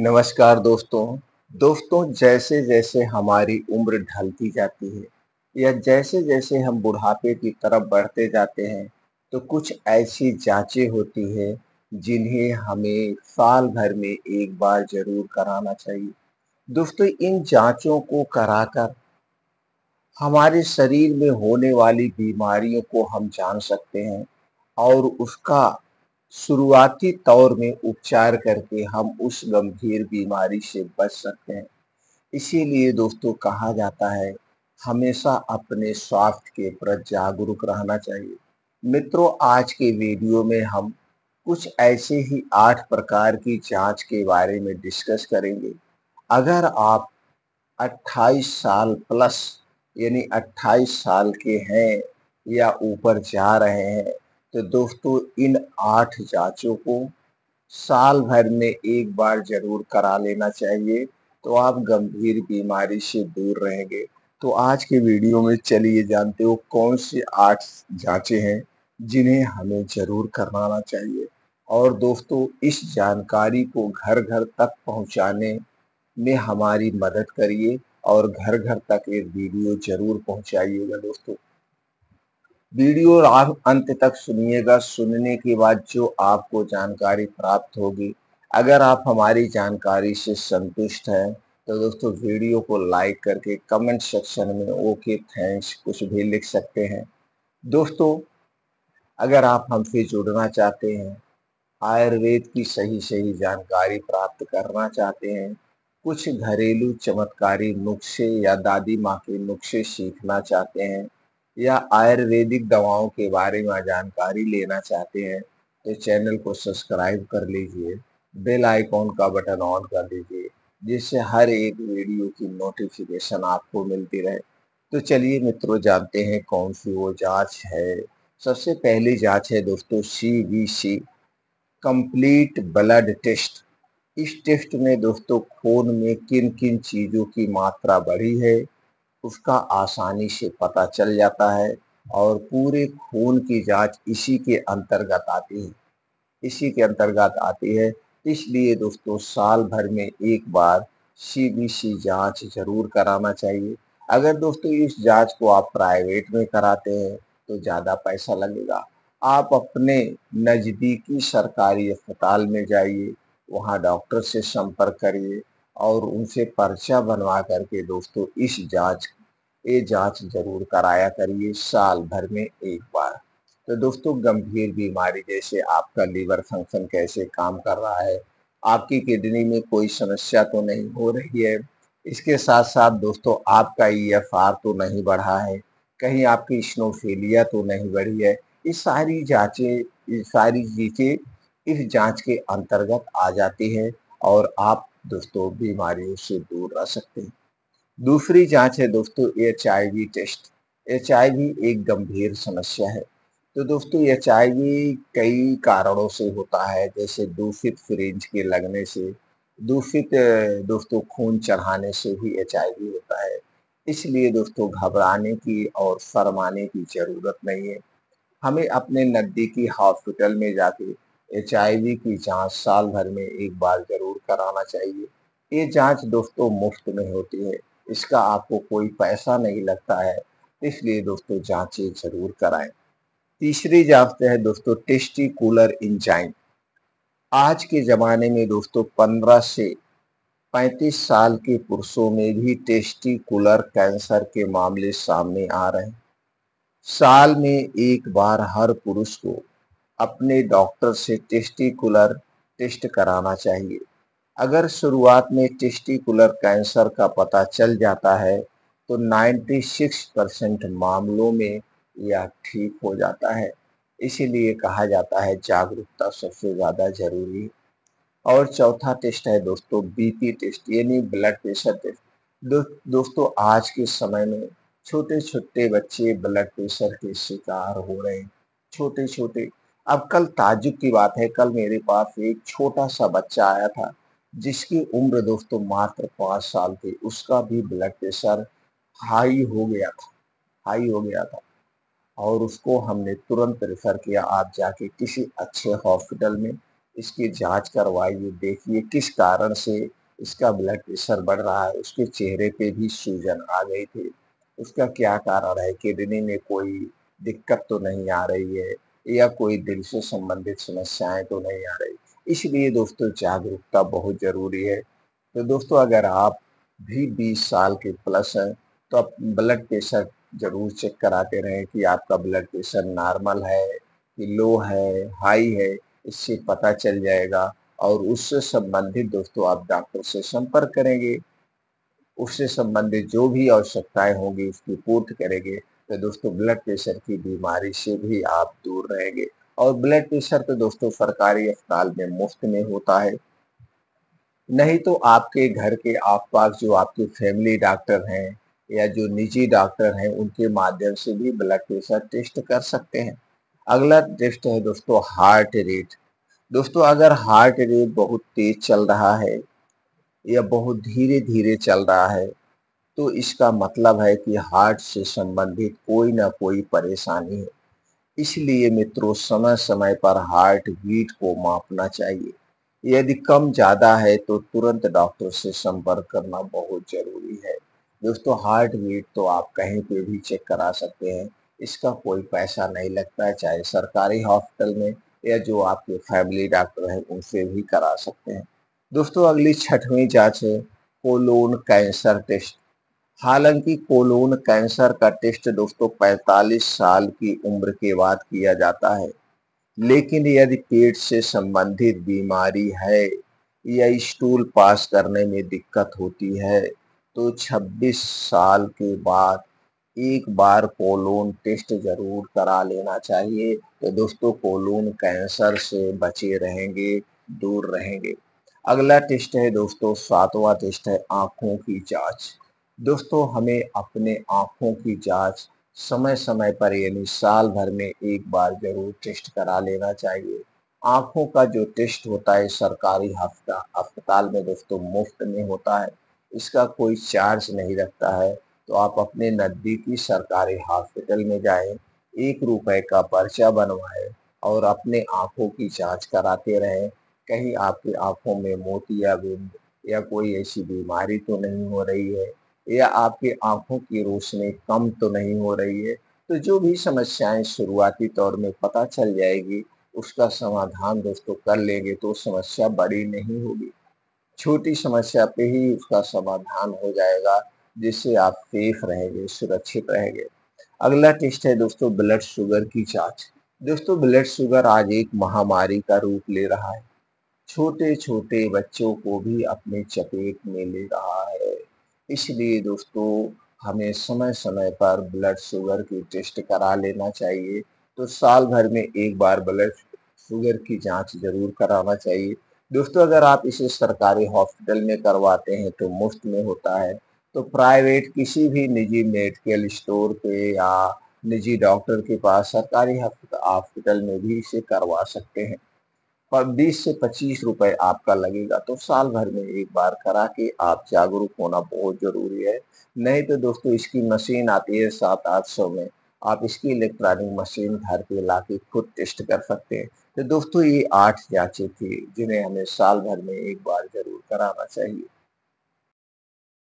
नमस्कार दोस्तों जैसे जैसे हमारी उम्र ढलती जाती है या जैसे जैसे हम बुढ़ापे की तरफ बढ़ते जाते हैं तो कुछ ऐसी जांचें होती है जिन्हें हमें साल भर में एक बार जरूर कराना चाहिए। दोस्तों इन जांचों को कराकर हमारे शरीर में होने वाली बीमारियों को हम जान सकते हैं और उसका शुरुआती तौर में उपचार करके हम उस गंभीर बीमारी से बच सकते हैं। इसीलिए दोस्तों कहा जाता है हमेशा अपने स्वास्थ्य के प्रति जागरूक रहना चाहिए। मित्रों आज के वीडियो में हम कुछ ऐसे ही 8 प्रकार की जांच के बारे में डिस्कस करेंगे। अगर आप 28 साल प्लस यानी 28 साल के हैं या ऊपर जा रहे हैं तो दोस्तों इन 8 जांचों को साल भर में एक बार जरूर करा लेना चाहिए, तो आप गंभीर बीमारी से दूर रहेंगे। तो आज के वीडियो में चलिए जानते हो कौन सी 8 जांचें हैं जिन्हें हमें जरूर कराना चाहिए। और दोस्तों इस जानकारी को घर घर तक पहुंचाने में हमारी मदद करिए और घर घर तक ये वीडियो जरूर पहुंचाइएगा। दोस्तों वीडियो आप अंत तक सुनिएगा, सुनने के बाद जो आपको जानकारी प्राप्त होगी, अगर आप हमारी जानकारी से संतुष्ट हैं तो दोस्तों वीडियो को लाइक करके कमेंट सेक्शन में ओके थैंक्स कुछ भी लिख सकते हैं। दोस्तों अगर आप हमसे जुड़ना चाहते हैं, आयुर्वेद की सही सही जानकारी प्राप्त करना चाहते हैं, कुछ घरेलू चमत्कारी नुस्खे या दादी माँ के नुस्खे सीखना चाहते हैं या आयुर्वेदिक दवाओं के बारे में जानकारी लेना चाहते हैं तो चैनल को सब्सक्राइब कर लीजिए, बेल आइकॉन का बटन ऑन कर दीजिए जिससे हर एक वीडियो की नोटिफिकेशन आपको मिलती रहे। तो चलिए मित्रों जानते हैं कौन सी वो जांच है। सबसे पहली जांच है दोस्तों CBC, कंप्लीट ब्लड टेस्ट। इस टेस्ट में दोस्तों खून में किन किन चीजों की मात्रा बढ़ी है उसका आसानी से पता चल जाता है और पूरे खून की जांच इसी के अंतर्गत आती है। इसलिए दोस्तों साल भर में एक बार CBC जांच जरूर कराना चाहिए। अगर दोस्तों इस जांच को आप प्राइवेट में कराते हैं तो ज़्यादा पैसा लगेगा। आप अपने नज़दीकी सरकारी अस्पताल में जाइए, वहाँ डॉक्टर से संपर्क करिए और उनसे पर्चा बनवा करके दोस्तों ये जांच जरूर कराया करिए साल भर में एक बार। तो दोस्तों गंभीर बीमारी जैसे आपका लीवर फंक्शन कैसे काम कर रहा है, आपकी किडनी में कोई समस्या तो नहीं हो रही है, इसके साथ साथ दोस्तों आपका EFR तो नहीं बढ़ा है, कहीं आपकी इस्नोफिलिया तो नहीं बढ़ी है। ये सारी चीजें इस जांच के अंतर्गत आ जाती है और आप दोस्तों बीमारियों से दूर रह सकते हैं। दूसरी जांच है दोस्तों HIV टेस्ट। HIV एक गंभीर समस्या है। तो दोस्तों HIV कई कारणों से होता है, जैसे दूषित सिरिंज के लगने से, दोस्तों खून चढ़ाने से भी HIV होता है। इसलिए दोस्तों घबराने की और शर्माने की जरूरत नहीं है। हमें अपने नजदीकी हॉस्पिटल में जाके HIV की जांच साल भर में एक बार जरूर कराना चाहिए। ये जांच दोस्तों मुफ्त में होती है, इसका आपको कोई पैसा नहीं लगता है, इसलिए दोस्तों जांचें जरूर कराएं। तीसरी जांच है दोस्तों टेस्टिकुलर इंजाइम। आज के जमाने में दोस्तों 15 से 35 साल के पुरुषों में भी टेस्टिकुलर कैंसर के मामले सामने आ रहे हैं। साल में एक बार हर पुरुष को अपने डॉक्टर से टेस्टिकुलर टेस्ट कराना चाहिए। अगर शुरुआत में टेस्टिकुलर कैंसर का पता चल जाता है तो 96% मामलों में यह ठीक हो जाता है। इसीलिए कहा जाता है जागरूकता सबसे ज्यादा जरूरी है। और चौथा टेस्ट है दोस्तों BP टेस्ट यानी ब्लड प्रेशर टेस्ट। दोस्तों आज के समय में छोटे छोटे बच्चे ब्लड प्रेशर के शिकार हो रहे हैं, छोटे छोटे। अब कल ताज्जुब की बात है, कल मेरे पास एक छोटा सा बच्चा आया था जिसकी उम्र दोस्तों मात्र 5 साल थी, उसका भी ब्लड प्रेशर हाई हो गया था, हाई हो गया था और उसको हमने तुरंत रेफर किया आप जाके किसी अच्छे हॉस्पिटल में। इसकी जांच करवाइए, देखिए किस कारण से इसका ब्लड प्रेशर बढ़ रहा है। उसके चेहरे पे भी सूजन आ गई थी। उसका क्या कारण है? किडनी में कोई दिक्कत तो नहीं आ रही है या कोई दिल से संबंधित समस्याएं तो नहीं आ रही। इसलिए दोस्तों जागरूकता बहुत ज़रूरी है। तो दोस्तों अगर आप भी 20 साल के प्लस हैं तो आप ब्लड प्रेशर ज़रूर चेक कराते रहें कि आपका ब्लड प्रेशर नॉर्मल है कि लो है, हाई है, इससे पता चल जाएगा और उससे संबंधित दोस्तों आप डॉक्टर से संपर्क करेंगे। उससे संबंधित जो भी आवश्यकताएँ होंगी उसकी पूर्ति करेंगे, तो दोस्तों ब्लड प्रेशर की बीमारी से भी आप दूर रहेंगे। और ब्लड प्रेशर तो दोस्तों सरकारी अस्पताल में मुफ्त में होता है। नहीं तो आपके घर के आस-पास जो आपके फैमिली डॉक्टर हैं या जो निजी डॉक्टर हैं, उनके माध्यम से भी ब्लड प्रेशर टेस्ट कर सकते हैं। अगला टेस्ट है दोस्तों हार्ट रेट। दोस्तों अगर हार्ट रेट बहुत तेज़ चल रहा है या बहुत धीरे-धीरे चल रहा है, तो इसका मतलब है कि हार्ट से संबंधित कोई ना कोई परेशानी है। इसलिए मित्रों समय-समय पर हार्ट बीट को मापना चाहिए। यदि कम ज़्यादा है तो तुरंत डॉक्टर से संपर्क करना बहुत ज़रूरी है। दोस्तों हार्ट बीट तो आप कहीं पे भी चेक करा सकते हैं। इसका कोई पैसा नहीं लगता है, चाहे सरकारी हॉस्पिटल में या जो आपके फैमिली डॉक्टर हैं उनसे भी करा सकते हैं। दोस्तों अगली छठवीं जाँच है कोलोन कैंसर टेस्ट। हालांकि कोलोन कैंसर का टेस्ट दोस्तों 45 साल की उम्र के बाद किया जाता है, लेकिन यदि पेट से संबंधित बीमारी है या स्टूल पास करने में दिक्कत होती है, तो 26 साल के बाद एक बार कोलोन टेस्ट जरूर करा लेना चाहिए। तो दोस्तों कोलोन कैंसर से बचे रहेंगे, दूर रहेंगे। अगला टेस्ट है दोस्तों 7वां टेस्ट है आँखों की जाँच। दोस्तों हमें अपने आँखों की जाँच समय-समय पर यानी साल भर में एक बार ज़रूर टेस्ट करा लेना चाहिए। आँखों का जो टेस्ट होता है सरकारी अस्पताल में दोस्तों मुफ्त में होता है। इसका कोई चार्ज नहीं लगता है। तो आप अपने नज़दीकी सरकारी हॉस्पिटल में जाएँ, ₹1 का पर्चा बनवाएँ और अपने आँखों की जाँच कराते रहें। कहीं आपकी आँखों में मोतियाबिंद या कोई ऐसी बीमारी तो नहीं हो रही है या आपकी आँखों की रोशनी कम तो नहीं हो रही है। तो जो भी समस्याएँ शुरुआती दौर में पता चल जाएगी, उसका समाधान दोस्तों कर लेंगे तो समस्या बड़ी नहीं होगी। छोटी समस्या पे ही उसका समाधान हो जाएगा, जिससे आप सेफ रहेंगे, सुरक्षित रहेंगे। अगला टेस्ट है दोस्तों ब्लड शुगर की जाँच। दोस्तों ब्लड शुगर आज एक महामारी का रूप ले रहा है। छोटे-छोटे बच्चों को भी अपनी चपेट में ले रहा है। इसलिए दोस्तों हमें समय-समय पर ब्लड शुगर की टेस्ट करा लेना चाहिए। तो साल भर में एक बार ब्लड शुगर की जाँच ज़रूर कराना चाहिए। दोस्तों अगर आप इसे सरकारी हॉस्पिटल में करवाते हैं तो मुफ्त में होता है। तो प्राइवेट किसी भी निजी मेडिकल स्टोर पे या निजी डॉक्टर के पास सरकारी हॉस्पिटल में भी इसे करवा सकते हैं। पर 20 से 25 रुपए आपका लगेगा, तो साल भर में एक बार करा के आप जागरूक होना बहुत ज़रूरी है। नहीं तो दोस्तों इसकी मशीन आती है 700-800 में, आप इसकी इलेक्ट्रॉनिक मशीन घर पे लाके खुद टेस्ट कर सकते हैं। तो दोस्तों ये 8 जाँचें थी, जिन्हें हमें साल भर में एक बार ज़रूर कराना चाहिए।